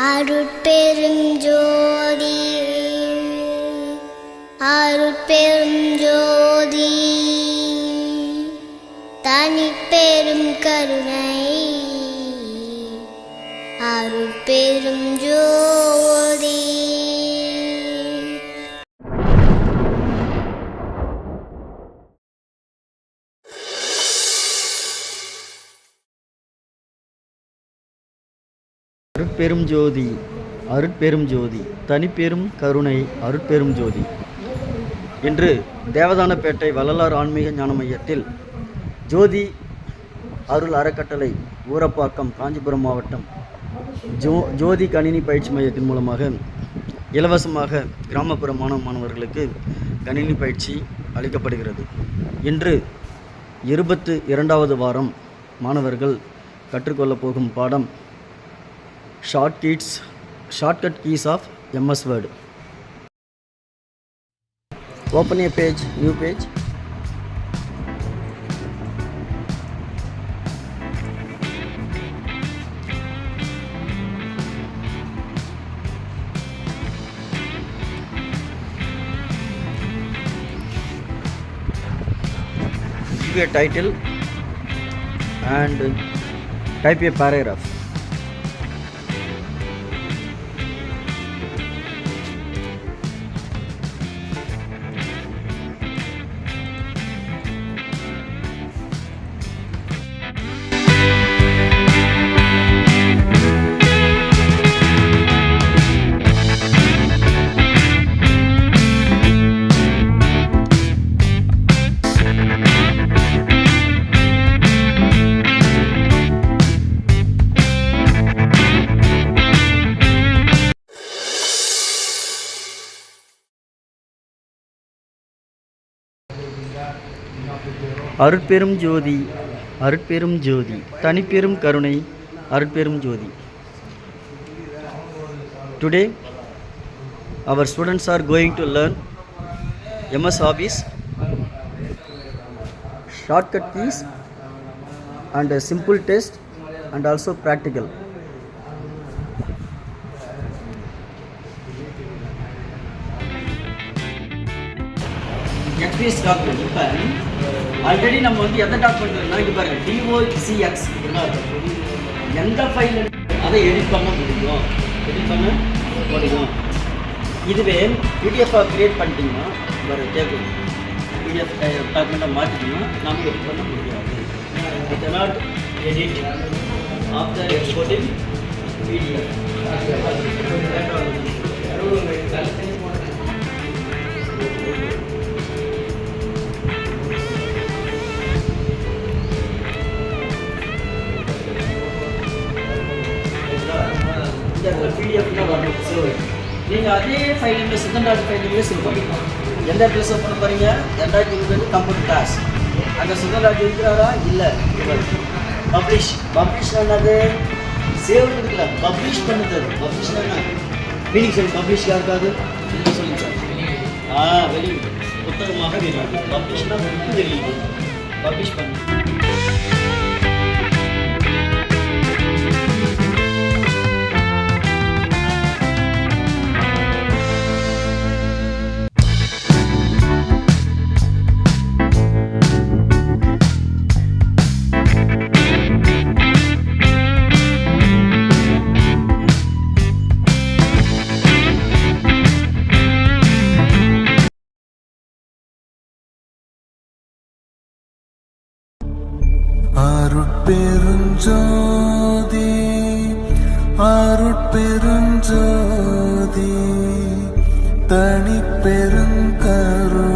அருட்பெரும் ஜோதி அருட்பெரும் ஜோதி தனிப்பெரும் கருணை அருட்பெரும் ஜோதி. அருட்பெரும் ஜோதி அருட்பெரும் ஜோதி தனிப்பெரும் கருணை அருட்பெரும் ஜோதி. இன்று தேவதானப்பேட்டை வள்ளலார் ஆன்மீக ஞான மையத்தில் ஜோதி அருள் அறக்கட்டளை ஊரப்பாக்கம் காஞ்சிபுரம் மாவட்டம் ஜோதி கணினி பயிற்சி மையத்தின் மூலமாக இலவசமாக கிராமப்புற மாணவர்களுக்கு கணினி பயிற்சி அளிக்கப்படுகிறது. இன்று 22வது வாரம் மாணவர்கள் கற்றுக்கொள்ளப் போகும் பாடம் shortcut keys of MS Word. Open a page, new page. Give a title and type a paragraph. அருட்பெரும் ஜோதி அருட்பெரும் ஜோதி தனிப்பெரும் கருணை அருட்பெரும் ஜோதி. Today our students are going to learn MS Office shortcut keys and a simple test and also practical. XPS document இப்போ already நம்ம எந்த டாக்குமெண்ட்னா இது பாருங்க DOCX எந்த ஃபைல் அதை எடிட் பண்ண முடியும் இதுவே பிடிஎஃபாக க்ரியேட் பண்ணிட்டீங்கன்னா வேறு கேட்கும் பிடிஎஃப் டாக்குமெண்ட்டை மாற்றிட்டீங்கன்னா நம்ம எடிட் பண்ண முடியாது. We cannot edit after exporting PDF. பிடிஎஃப்னா வரணும். ஸோ நீங்கள் அதே ஃபைலில் சித்தண்டாட் ஃபைலிங்களே சேவ் பண்ணிக்கலாம். எந்த இடத்துல சேவ் பண்ண போகிறீங்க? 2020 கம்ப்யூட்டர் கிளாஸ் அங்கே சித்தண்டாட் இருக்கிறாரா? இல்லை. பப்ளிஷ் என்னது? சேவ் இருக்குல்ல, பப்ளிஷ் பண்ணுறது. பப்ளிஷ்னா என்ன மீனிங் சொல்லி பப்ளிஷ் யாருக்காது இல்லை சொல்லுங்க சார். வெளியீடு புத்தகமாக வெளியீடு. பப்ளிஷ்னா புக்கு வெளியீடு. பப்ளிஷ் பண்ணு. அருட்பெருஞ்சோதி அருட்பெருஞ்சோதி தனிப்பெரும் கருணை